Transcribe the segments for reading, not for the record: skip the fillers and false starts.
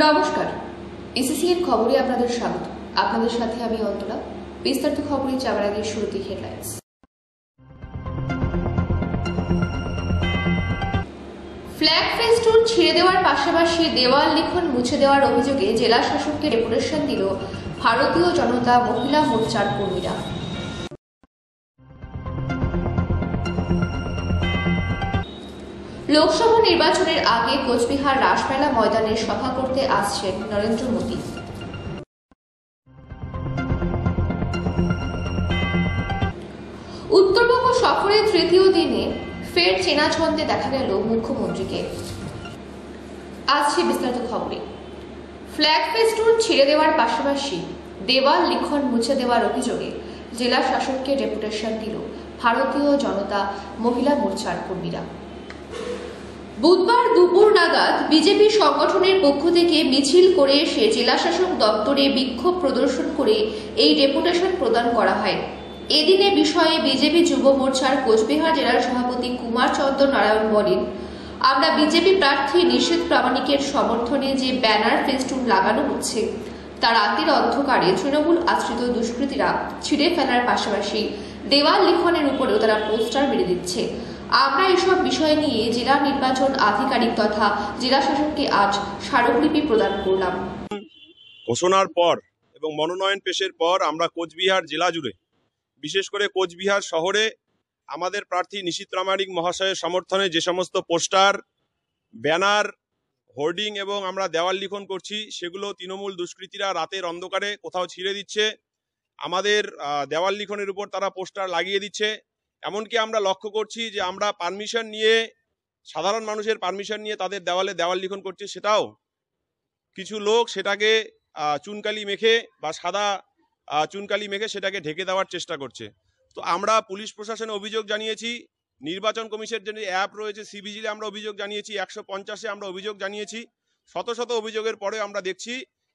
নমস্কার, এসিসিএর খবরে আপনাদের স্বাগত। আপনাদের সাথে আমি অন্তরা। বিস্তারিত খবরে যাওয়ার আগে শুরুতে হেডলাইন্স। ফ্ল্যাগ ফেস্টুন ছিঁড়ে দেওয়ার পাশাপাশি দেওয়াল লিখন মুছে দেওয়ার অভিযোগে জেলা শাসককে ডেপুটেশন দিল ভারতীয় জনতা মহিলা মোর্চার কর্মীরা। লোকসভা নির্বাচনের আগে কোচবিহার রাসমেলা ময়দানে সভা করতে আসছেন নরেন্দ্র মোদী। উত্তরবঙ্গ সফরের তৃতীয় দিনে ফের চেনা ছন্দে দেখা গেল মুখ্যমন্ত্রীকে। আসছে বিস্তারিত খবরে। ফ্ল্যাগ ফেস্টুন ছিঁড়ে দেওয়ার পাশাপাশি দেওয়াল লিখন মুছে দেওয়ার অভিযোগে জেলা শাসককে ডেপুটেশন দিল ভারতীয় জনতা মহিলা মোর্চার কর্মীরা। বুধবার দুপুর নাগাদ বিজেপি সংগঠনের পক্ষ থেকে মিছিল করে এসে জেলাশাসক দপ্তরে বিক্ষোভ প্রদর্শন করে এই ডেপুটেশন প্রদান করা হয়। এদিনে বিষয়ে বিজেপি যুব মোর্চার কোচবিহার জেলার সভাপতি কুমার চন্দ্র নারায়ণ বলেন, আমরা বিজেপি প্রার্থী নিশীথ প্রামাণিকের সমর্থনে যে ব্যানার ফেস্টুন লাগানো হচ্ছে তা রাতের অন্ধকারে তৃণমূল আশ্রিত দুষ্কৃতীরা ছিঁড়ে ফেলার পাশাপাশি দেওয়াল লিখনের উপরেও তারা পোস্টার মেরে দিচ্ছে। আমরা এসব বিষয় নিয়ে জেলা নির্বাচন আধিকারিক তথা জেলা শাসককে আজ স্মারকলিপি প্রদান করলাম। ঘোষণার পর এবং মনোনয়ন পেশের পর আমরা কোচবিহার জেলা জুড়ে, বিশেষ করে কোচবিহার শহরে আমাদের প্রার্থী নিশীথ প্রামাণিক মহাশয়ের সমর্থনে যে সমস্ত পোস্টার, ব্যানার, হোর্ডিং এবং আমরা দেওয়াল লিখন করছি, সেগুলো তৃণমূল দুষ্কৃতীরা রাতের অন্ধকারে কোথাও ছিঁড়ে দিচ্ছে। আমাদের দেওয়াল লিখনের উপর তারা পোস্টার লাগিয়ে দিচ্ছে। এমনকি আমরা লক্ষ্য করছি যে আমরা পারমিশন নিয়ে, সাধারণ মানুষের পারমিশন নিয়ে তাদের দেওয়াল লিখন করছে, সেটাও কিছু লোক সেটাকে চুনকালি মেখে বা সাদা চুনকালি মেখে সেটাকে ঢেকে দেওয়ার চেষ্টা করছে। তো আমরা পুলিশ প্রশাসনে অভিযোগ জানিয়েছি, নির্বাচন কমিশনের যে অ্যাপ রয়েছে সিভিজিলে আমরা অভিযোগ জানিয়েছি, 150-এ আমরা অভিযোগ জানিয়েছি। শত শত অভিযোগের পরে আমরা দেখছি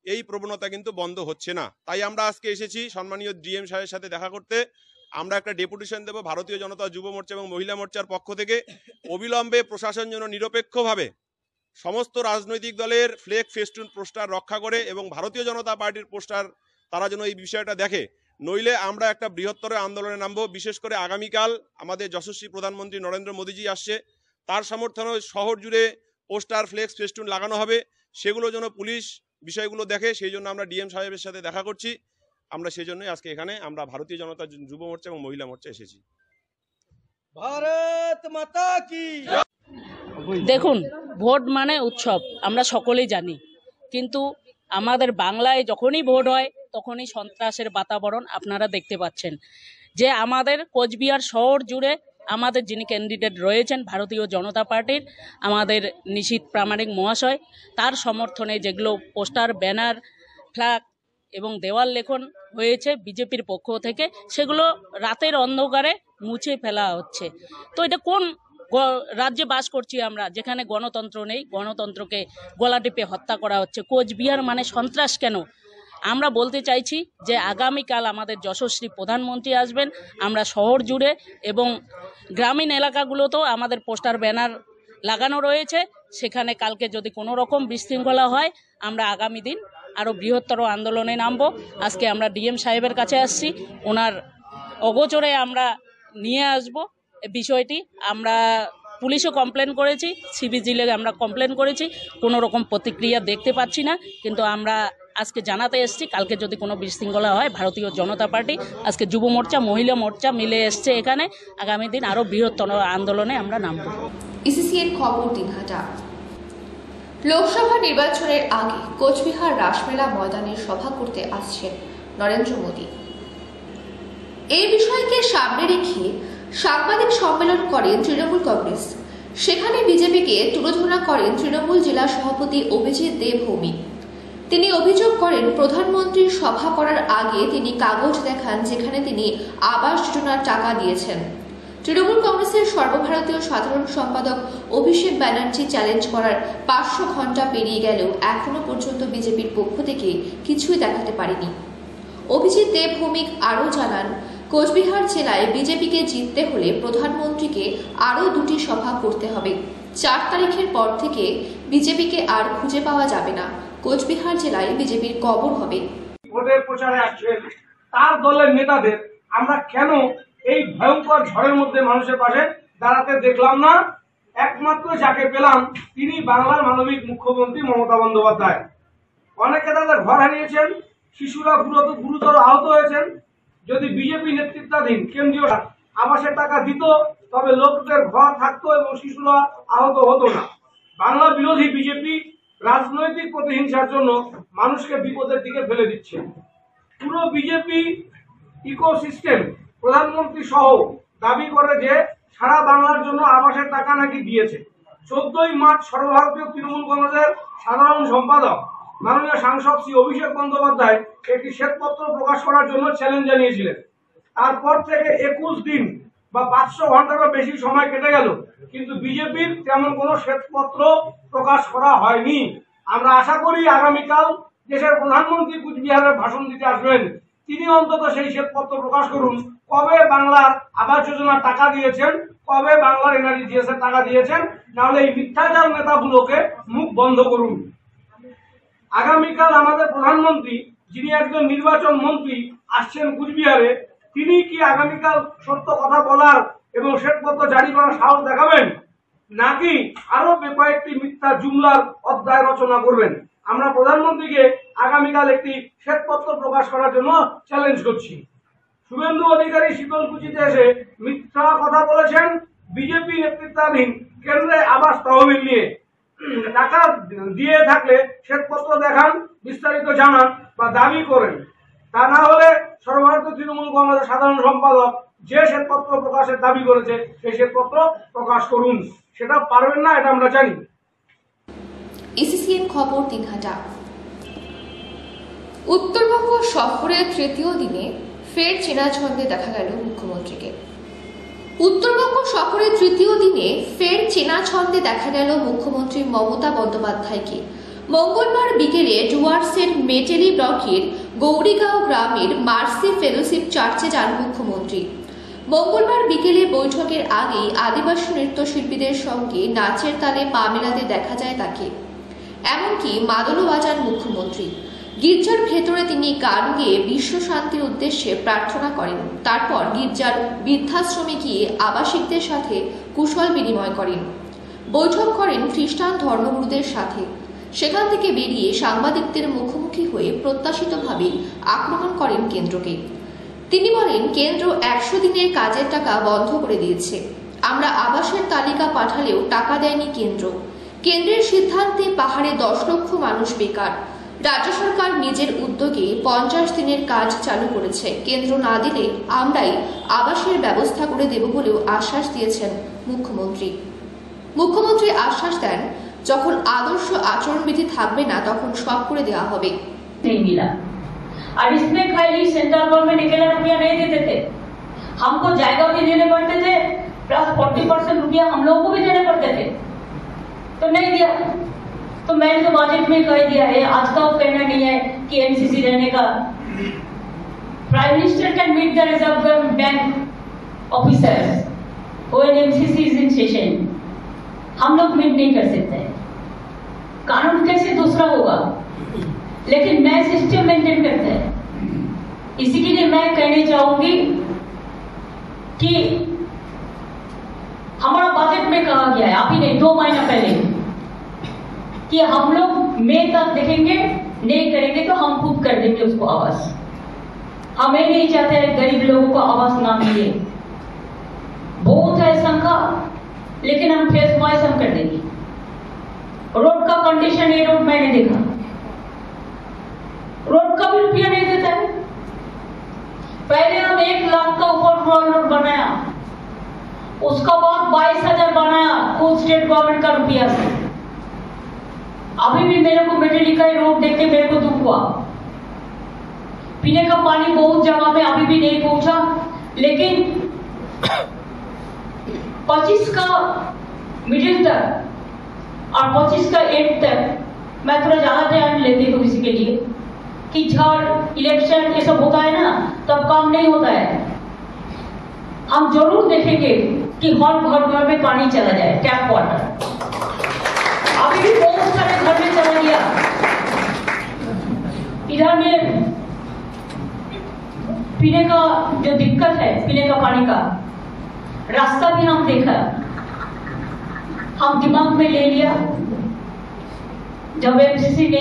এই প্রবণতা কিন্তু বন্ধ হচ্ছে না। তাই আমরা আজকে এসেছি সম্মানীয় ডিএম সাহেবের সাথে দেখা করতে। আমরা একটা ডেপুটেশন দেব ভারতীয় জনতা যুব মোর্চা এবং মহিলা মোর্চার পক্ষ থেকে। অবিলম্বে প্রশাসন যেন নিরপেক্ষভাবে সমস্ত রাজনৈতিক দলের ফ্ল্যাগ ফেস্টুন পোস্টার রক্ষা করে এবং ভারতীয় জনতা পার্টির পোস্টার তারা যেন এই বিষয়টা দেখে, নইলে আমরা একটা বৃহত্তর আন্দোলনে নামবো। বিশেষ করে আগামীকাল আমাদের যশস্বী প্রধানমন্ত্রী নরেন্দ্র মোদীজি আসছে, তার সমর্থনে শহর জুড়ে পোস্টার, ফ্লেক্স, ফেস্টুন লাগানো হবে। সেগুলো যেন পুলিশ বিষয়গুলো দেখে, সেই জন্য আমরা ডিএম সাহেবের সাথে দেখা করছি। আমরা সেই জন্যই আজকে এখানে আমরা ভারতীয় জনতা যুব মোর্চা এবং মহিলা মোর্চা এসেছি। ভারত মাতা কি। দেখুন, ভোট মানে উৎসব আমরা সকলেই জানি, কিন্তু আমাদের বাংলায় যখনই ভোট হয় তখনই সন্ত্রাসের বাতাবরণ আপনারা দেখতে পাচ্ছেন। যে আমাদের কোচবিহার শহর জুড়ে আমাদের যিনি ক্যান্ডিডেট রয়েছেন ভারতীয় জনতা পার্টির, আমাদের নিশীথ প্রামাণিক মহাশয়, তার সমর্থনে যেগুলো পোস্টার, ব্যানার, ফ্ল্যাগ এবং দেওয়াল লেখন হয়েছে বিজেপির পক্ষ থেকে, সেগুলো রাতের অন্ধকারে মুছে ফেলা হচ্ছে। তো এটা কোন রাজ্যে বাস করছি আমরা, যেখানে গণতন্ত্র নেই? গণতন্ত্রকে গলা টিপে হত্যা করা হচ্ছে। কোচবিহার মানে সন্ত্রাস কেন? আমরা বলতে চাইছি যে আগামীকাল আমাদের যশস্বী প্রধানমন্ত্রী আসবেন। আমরা শহর জুড়ে এবং গ্রামীণ এলাকাগুলোতেও আমাদের পোস্টার, ব্যানার লাগানো রয়েছে। সেখানে কালকে যদি কোনো রকম বিশৃঙ্খলা হয়, আমরা আগামী দিন আরও বৃহত্তর আন্দোলনে নামব। আজকে আমরা ডিএম সাহেবের কাছে আসছি, ওনার অগোচরে আমরা নিয়ে আসব বিষয়টি। আমরা পুলিশও কমপ্লেন করেছি, সিভিজিলে আমরা কমপ্লেন করেছি, কোনো রকম প্রতিক্রিয়া দেখতে পাচ্ছি না। কিন্তু আমরা আজকে জানাতে এসেছি, কালকে যদি কোনো বিশৃঙ্খলা হয়, ভারতীয় জনতা পার্টি আজকে যুব মোর্চা, মহিলা মোর্চা মিলে এসছে এখানে। আগামী দিন আরও বৃহত্তর আন্দোলনে আমরা নামব। এসিসিএর খবর দিনহাটা। লোকসভা নির্বাচনের আগে কোচবিহার রাসমেলা ময়দানে সভা করতে আসছেন নরেন্দ্র মোদী। এই বিষয়কে সামনে রেখে সাংবাদিক সম্মেলন করেন তৃণমূল কংগ্রেস। সেখানে বিজেপিকে তুলোধনা করেন তৃণমূল জেলা সভাপতি অভিজিৎ দেব ভৌমিক। তিনি অভিযোগ করেন, প্রধানমন্ত্রীর সভা করার আগে তিনি কাগজ দেখান যেখানে তিনি আবাস যোজনার টাকা দিয়েছেন। তৃণমূল কংগ্রেসের সর্বভারতীয় সাধারণ সম্পাদক অভিষেক ব্যানার্জি চ্যালেঞ্জ করার 500 ঘন্টা পেরিয়ে গেলেও এখনো পর্যন্ত বিজেপির পক্ষ থেকে কিছুই দেখাতে পারেনি। অভিজিৎ দেব ভৌমিক আরও জানান, কোচবিহার জেলায় বিজেপিকে জিততে হলে প্রধানমন্ত্রীকে আরও 2টি সভা করতে হবে। 4 তারিখের পর থেকে বিজেপিকে আর খুঁজে পাওয়া যাবে না। কোচবিহার জেলায় বিজেপির কবর হবে। ভোটের প্রচারে আসছেন তার দলের নেতাদের আমরা কেন এই ভয়ঙ্কর ঝড়ের মধ্যে মানুষের পাশে দাঁড়াতে দেখলাম না? একমাত্র যাকে পেলাম তিনি বাংলার মানবিক মুখ্যমন্ত্রী মমতা বন্দ্যোপাধ্যায়। অনেকে তাদের ঘর হারিয়েছেন, শিশুরা গুরুতর আহত হয়েছেন। যদি বিজেপি নেতৃত্বাধীন কেন্দ্রীয় আবাসের টাকা দিত তবে লোকদের ঘর থাকতো এবং শিশুরা আহত হতো না। বাংলা বিরোধী বিজেপি রাজনৈতিক প্রতিহিংসার জন্য মানুষকে বিপদের দিকে ফেলে দিচ্ছে। পুরো বিজেপি ইকোসিস্টেম প্রধানমন্ত্রী সহ দাবি করে যে সারা বাংলার জন্য আবাসের টাকা নাকি দিয়েছে। 14ই মার্চ সর্বভারতীয় তৃণমূল কংগ্রেসের সাধারণ সম্পাদক মাননীয় সাংসদ শ্রী অভিষেক বন্দ্যোপাধ্যায় একটি শ্বেতপত্র প্রকাশ করার জন্য চ্যালেঞ্জ জানিয়েছিলেন। তারপর থেকে 21 দিন বা 500 ঘন্টারও বেশি সময় কেটে গেল, কিন্তু বিজেপির তেমন কোনো শ্বেতপত্র প্রকাশ করা হয়নি। আমরা আশা করি আগামীকাল দেশের প্রধানমন্ত্রী কুচবিহারের ভাষণ দিতে আসবেন, তিনি অন্তত সেই শ্বেতপত্র প্রকাশ করুন। কবে বাংলার আবাস যোজনার টাকা দিয়েছেন, কবে বাংলার এনআরজিএস এর টাকা দিয়েছেন, নাহলে এই মিথ্যাচার নেতাগুলোকে মুখ বন্ধ করুন। আগামীকাল আমাদের প্রধানমন্ত্রী, যিনি একজন নির্বাচন মন্ত্রী, আসছেন কুচবিহারে। তিনি কি আগামীকাল সত্য কথা বলার এবং শ্বেতপত্র জারি করার সাহস দেখাবেন, নাকি আরো কয়েকটি মিথ্যা জুমলার অধ্যায় রচনা করবেন? আমরা প্রধানমন্ত্রীকে আগামীকাল একটি শ্বেতপত্র প্রকাশ করার জন্য চ্যালেঞ্জ করছি। শুভেন্দু অধিকারী শীতলকুচিতে এসে মিথ্যা কথা বলেছেন বিজেপি নেতৃত্বাধীন কেন্দ্রে আবাস তহবিল নিয়ে। টাকা দিয়ে থাকলে শ্বেতপত্র দেখান, বিস্তারিত জানান বা দাবি করেন। তা না হলে সর্বভারতীয় তৃণমূল কংগ্রেসের সাধারণ সম্পাদক যে শ্বেতপত্র প্রকাশের দাবি করেছে সেই শ্বেতপত্র প্রকাশ করুন। সেটা পারবেন না, এটা আমরা জানি। এসিসিএন খবর দিনহাটা। উত্তরবঙ্গ সফরের তৃতীয় দিনে ফের চেনা ছন্দে দেখা গেল মুখ্যমন্ত্রীকে। উত্তরবঙ্গ সফরের তৃতীয় দিনে ফের চেনা ছন্দে দেখা গেল মুখ্যমন্ত্রী মমতা বন্দ্যোপাধ্যায়কে। মঙ্গলবার বিকেলে ডুয়ার্সের মেটেলি ব্লকের গৌরীগাঁও গ্রামের মার্সি ফেলোশিপ চার্চে যান মুখ্যমন্ত্রী। মঙ্গলবার বিকেলে বৈঠকের আগেই আদিবাসী নৃত্যশিল্পীদের সঙ্গে নাচের তালে পা মেলাতে দেখা যায় তাকে। এমনকি মাদলও বাজান মুখ্যমন্ত্রী। গির্জার ভেতরে তিনি গান গেয়ে বিশ্ব শান্তির উদ্দেশ্যে প্রার্থনা করেন। তারপর গির্জার বৃদ্ধাশ্রমে গিয়ে আবাসিকদের সাথে কুশল বিনিময় করেন। বৈঠক করেন খ্রিস্টান ধর্মগুরুদের সাথে। সেখান থেকে বেরিয়ে সাংবাদিকদের মুখোমুখি হয়ে প্রত্যাশিতভাবে আক্রমণ করেন কেন্দ্রকে। তিনি বলেন, কেন্দ্র 100 দিনের কাজের টাকা বন্ধ করে দিয়েছে। আমরা আবাসের তালিকা পাঠালেও টাকা দেয়নি কেন্দ্র। কেন্দ্রের সিদ্ধান্তে পাহাড়ে 10 লক্ষ মানুষ বেকার। রাজ্য সরকার নিজের উদ্যোগে 50 দিনের কাজ চালু করেছে। কেন্দ্র না দিলে আমরাই আবাসের ব্যবস্থা করে দেব বলেও আশ্বাস দিয়েছেন মুখ্যমন্ত্রী। মুখ্যমন্ত্রী আশ্বাস দেন, যখন আদর্শ আচরণবিধি থাকবে না তখন সব করে দেওয়া হবে। नहीं मिला और इसमें खाली सेंट्रल गवर्नमेंट अकेला रुपया नहीं देते थे, हमको जायगा भी देने पड़ते थे, प्लस 40% रुपया हम लोगों को भी देने पड़ते थे, तो नहीं दिया। तो मैंने तो बजट में कह दिया है, आज का कहना नहीं है कि एमसीसी रहने का। Prime minister can meet the reserve bank officers when MCC is in session. हम लोग मीट नहीं कर सकते। कानून कैसे दूसरा होगा, लेकिन मैं सिस्टम मेंटेन करता है। इसी के लिए मैं कहना चाहूंगी कि हमारा बजट में कहा गया है, अभी नहीं 2 महीना पहले, कि हम लोग मई तक देखेंगे, नहीं करेंगे तो हम खुद कर देंगे उसको आवास। हमें नहीं चाहते गरीब लोगों को आवास ना मिले। बहुत है संख्या, लेकिन हम फेस वाइज हम कर देंगे। रोड का कंडीशन, ये रोड मैंने देखा, रोड का भी रुपया नहीं देता है। पहले हम 1 लाख का ऊपर रोड बनाया, उसका बाद 22,000 बनाया खुद स्टेट गवर्नमेंट का रुपया से। अभी भी मेरे को मेटेली का रोड देख के मेरे को दुख हुआ। पीने का पानी बहुत जगह में अभी भी नहीं पहुंचा, लेकिन 25 का मिडिल तक और 25 का एंड तक मैं थोड़ा ज्यादा ध्यान लेती हूँ इसी के लिए, कि झड़ इलेक्शन ये सब होता है ना, तब काम नहीं होता है। हम जरूर देखेंगे कि हर घर में पानी चला जाए, टैप वाटर। अभी भी बहुत सारे घर में चला गया, इधर में पीने का जो दिक्कत है, पीने का पानी का रास्ता भी हम देखा, हम दिमाग में ले लिया। जब एमसीसी ने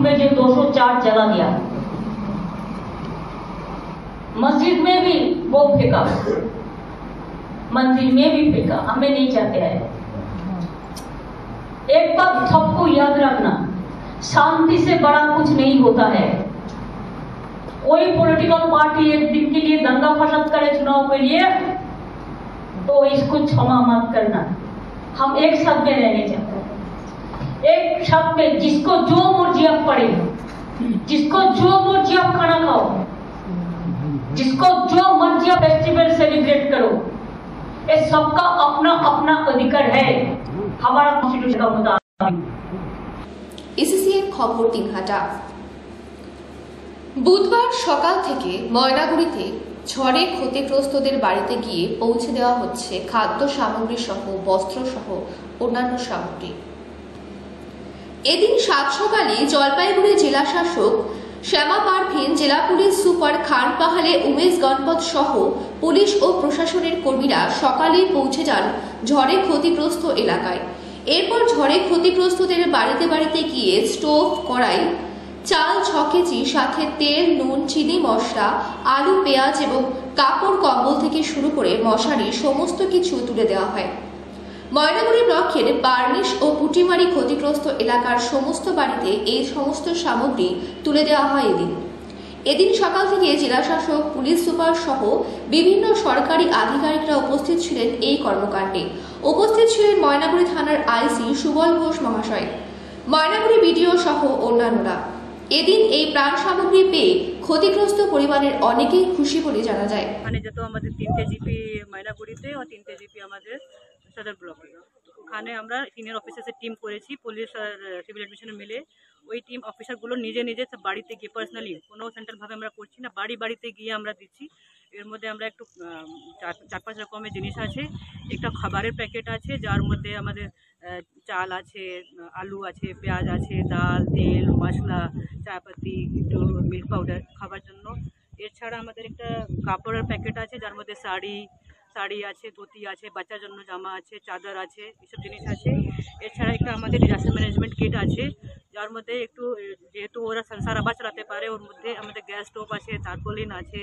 में जो 204 जला दिया, मस्जिद में भी वो फेंका, मंदिर में भी फेंका, हमें नहीं चाहते हैं। एक बात सबको याद रखना, शांति से बड़ा कुछ नहीं होता है। कोई पॉलिटिकल पार्टी एक दिन के लिए दंगा फसाद करे चुनाव के लिए, तो इसको क्षमा मत करना। हम एक साथ में रहने चाहते हैं, एक साथ में, जिसको जो मर्जी आप पढ़े, जिसको जो मर्जी आप खाना खाओ, जिसको जो मर्जी आप फेस्टिवल सेलिब्रेट करो, ये सबका अपना अपना अधिकार है हमारा कॉन्स्टिट्यूशन का मुताबिक। এসিসিএন খবর দিনহাটা। বুধবার সকাল থেকে ময়নাগুড়িতে ঝড়ে ক্ষতিগ্রস্তদের বাড়িতে গিয়ে পৌঁছে দেওয়া হচ্ছে খাদ্য সামগ্রী সহ বস্ত্র সহ অন্যান্য সামগ্রী। এদিন সাত সকালে জলপাইগুড়ি জেলা শাসক শ্যামা পারভিন, জেলা পুলিশ সুপার খান পাহাড়ে উমেশ গণপত সহ পুলিশ ও প্রশাসনের কর্মীরা সকালেই পৌঁছে যান ঝড়ে ক্ষতিগ্রস্ত এলাকায়। এরপর ঝড়ে ক্ষতিগ্রস্তদের বাড়িতে বাড়িতে গিয়ে স্টোভ, কড়াই, চাল 6 কেজি, সাথে তেল, নুন, চিনি, মশলা, আলু, পেঁয়াজ এবং কাপড় কম্বল থেকে শুরু করে মশারি সমস্ত কিছু তুলে দেওয়া হয়। ময়নাগুড়ি ব্লকের বার্নিশ ও পুটিমারি ক্ষতিগ্রস্ত এলাকার সমস্ত বাড়িতে এই সমস্ত সামগ্রী তুলে দেওয়া হয়। এদিন সকাল থেকে জেলা শাসক, পুলিশ সুপার সহ বিভিন্ন সরকারি আধিকারিকরা উপস্থিত ছিলেন এই কর্মকাণ্ডে। উপস্থিত ছিলেন ময়নাগুড়ি থানার আইসি সুবল ঘোষ মহাশয়, ময়নাগুড়ি বিডিও সহ অন্যান্যরা। এদিন এই প্রাণ সামগ্রী পেয়ে ক্ষতিগ্রস্ত পরিবারের অনেকেই খুশি বলে জানা যায়। ওখানে যেত আমাদের 3টে জিপি ময়নাগুড়িতে ও 3টে জিপি আমাদের সদর ব্লকে। ওখানে আমরা সিনিয়র অফিসার্সের টিম করেছি, পুলিশ আর সিভিল অ্যাডমিশনে মিলে। ওই টিম অফিসারগুলো নিজে নিজে বাড়িতে গিয়ে পার্সোনালি, কোনো সেন্ট্রালভাবে আমরা করছি না, বাড়ি বাড়িতে গিয়ে আমরা দিচ্ছি। এর মধ্যে আমরা একটু 4-5 রকমের জিনিস আছে। একটা খাবারের প্যাকেট আছে, যার মধ্যে আমাদের চাল আছে, আলু আছে, পেঁয়াজ আছে, ডাল, তেল, মশলা, চাপাতি, একটু মিল্ক পাউডার খাবার জন্য। এছাড়া আমাদের একটা কাপড়ের প্যাকেট আছে, যার মধ্যে শাড়ি আছে, ধুতি আছে, বাচ্চার জন্য জামা আছে, চাদর আছে, এসব জিনিস আছে। এছাড়া একটা আমাদের ডিজাস্টার ম্যানেজমেন্ট কিট আছে, যার মধ্যে একটু, যেহেতু ওরা সংসার আবার চালাতে পারে, ওর মধ্যে আমাদের গ্যাস স্টোভ আছে, তারপলিন আছে,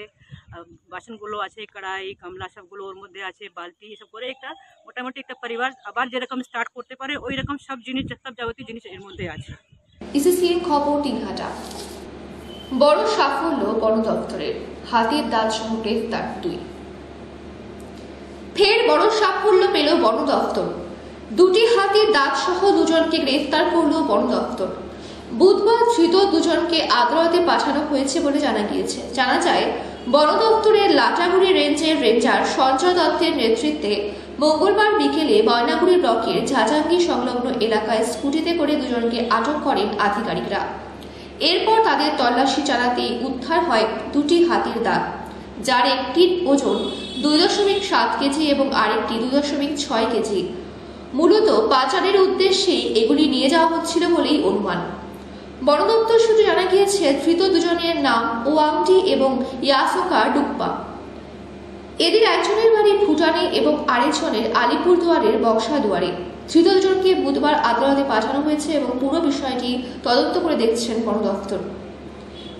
বাসনগুলো আছে, কড়াই, গামলা সবগুলো ওর মধ্যে আছে, বালতি, এসব করে একটা মোটামুটি একটা পরিবার আবার যেরকম স্টার্ট করতে পারে ওই রকম সব জিনিস, সব যাবতীয় জিনিস এর মধ্যে আছে। এসিসিএন খবর দিনহাটা। বড় সাফল্য বন দপ্তরের, হাতির দাঁত সহ গ্রেফতার 2। ফের বড় সাফল্য পেল বন দপ্তর। 2টি হাতির দাঁত সহ 2জনকে গ্রেফতার করল বন দপ্তর। বুধবার ধৃত 2জনকে আদালতে পাঠানো হয়েছে বলে জানা গিয়েছে। জানা যায়, বন দপ্তরের লাটাগুড়ি রেঞ্জের রেঞ্জার সঞ্জয় দত্তের নেতৃত্বে মঙ্গলবার বিকেলে ময়নাগুড়ি ব্লকের ঝাঁঝাঙ্গি সংলগ্ন এলাকায় স্কুটিতে করে 2জনকে আটক করেন আধিকারিকরা। এরপর তাদের তল্লাশি চালাতেই উদ্ধার হয় 2টি হাতির দাঁত, যার একটির ওজন 2.7 কেজি এবং আরেকটি 2.6 কেজি। মূলত পাচারের উদ্দেশ্যেই এগুলি নিয়ে যাওয়া হচ্ছিল বলেই অনুমান। বন দপ্তর সূত্রে জানা গিয়েছে, ধৃত 2জনের নাম ওয়াংটি এবং ইয়াসোকা ডুপ্পা। এদের একজনের বাড়ি ভুটানে এবং আরেকজনের আলিপুরদুয়ারের বক্সাদুয়ারে। ধৃত 2জনকে বুধবার আদালতে পাঠানো হয়েছে এবং পুরো বিষয়টি তদন্ত করে দেখছেন বন দপ্তর।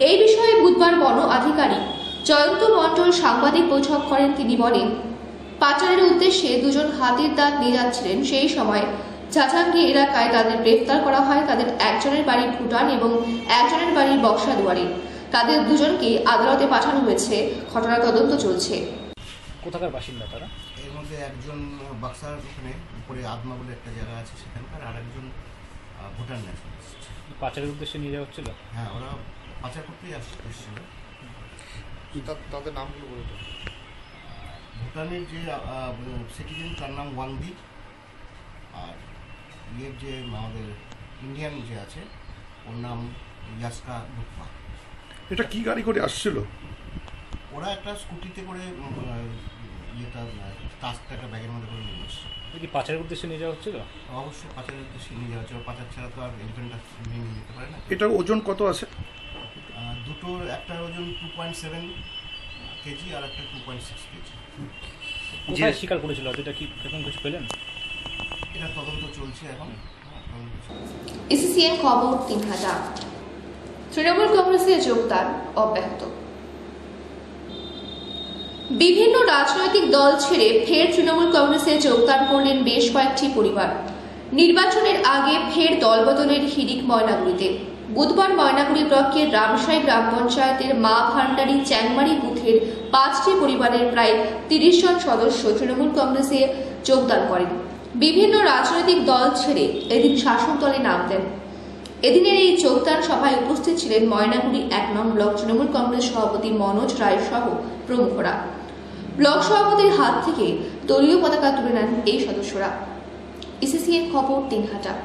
এই বিষয়ে বুধবার বন আধিকারিক জয়ন্ত মণ্ডল সাংবাদিক বৈঠক করেন। তিনি বলেন, পাচারের উদ্দেশ্যে 2জন হাতির দাঁত নিয়ে যাচ্ছিলেন। সেই সময় ঝাঁঝাঙ্গি এলাকায় তাদের গ্রেফতার করা হয়। তাদের একজনের বাড়ি ভুটান এবং একজনের বাড়ি বক্সাদুয়ারে। তাদের 2জনকে আদালতে পাঠানো হয়েছে। ঘটনা তদন্ত চলছে। কোথাকার বাসিন্দা তারা? এর মধ্যে একজন বাক্সার ওখানে উপরে আদমা বলে একটা জায়গা আছে সেখানকার, আর একজন ভুটান ন্যাশনালিস্ট। পাচারের উদ্দেশ্যে নিয়ে যাওয়া হচ্ছিল? হ্যাঁ, ওরা পাচার করতেই এসেছিল। তাদের নামগুলো বলতে, ভুটানের যে সিটিজেন তার নাম ওয়াংদি, আর ইয়ের যে আমাদের ইন্ডিয়ান যে আছে ওর নাম ইয়াসকা ডুপ্পা। এটা কি গাড়ি করে আসছিল? ওরা একটা স্কুটিতে করে ইয়েটা টাস্কটা একটা ব্যাগের মধ্যে করে নিয়ে এসছে। কি পাচারের উদ্দেশ্যে নিয়ে যাওয়া হচ্ছিল? অবশ্যই পাচারের উদ্দেশ্যে নিয়ে যাওয়া হচ্ছে। পাচার ছাড়া তো আর এলিফেন্টটা নিয়ে যেতে পারে না। এটার ওজন কত আছে? দুটোর একটার ওজন 2.7 কেজি আর একটা 2.6 কেজি। কোথায় স্বীকার করেছিল, এটা কি এখন কিছু পেলেন? এটা তদন্ত চলছে এখন। এসিসিএন খবর 3000। তৃণমূল কংগ্রেসে যোগদান অব্যাহত। বিভিন্ন রাজনৈতিক দল ছেড়ে ফের তৃণমূল কংগ্রেসে যোগদান করলেন বেশ কয়েকটি পরিবার। নির্বাচনের আগে ফের দলবদলের হিড়িক ময়নাগুড়িতে। বুধবার ময়নাগুড়ি ব্লকের রামসাই গ্রাম পঞ্চায়েতের মা ভান্ডারী চ্যাংমারি বুথের 5টি পরিবারের প্রায় 30 জন সদস্য তৃণমূল কংগ্রেসে যোগদান করেন। বিভিন্ন রাজনৈতিক দল ছেড়ে এদিন শাসক দলে নাম দেন। এদিনের এই যোগদান সভায় উপস্থিত ছিলেন ময়নাগুড়ি 1 নং ব্লক তৃণমূল কংগ্রেস সভাপতি মনোজ রায় সহ প্রমুখরা। ব্লক সভাপতির হাত থেকে দলীয় পতাকা তুলে নেন এই সদস্যরা। এসিসিএন খবর 3000।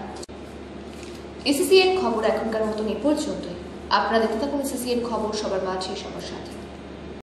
এসিসিএন খবর এখনকার মতন এ পর্যন্তই। আপনারা দেখতে থাকুন এসিসিএন খবর, সবার মাঝে সবার সাথে।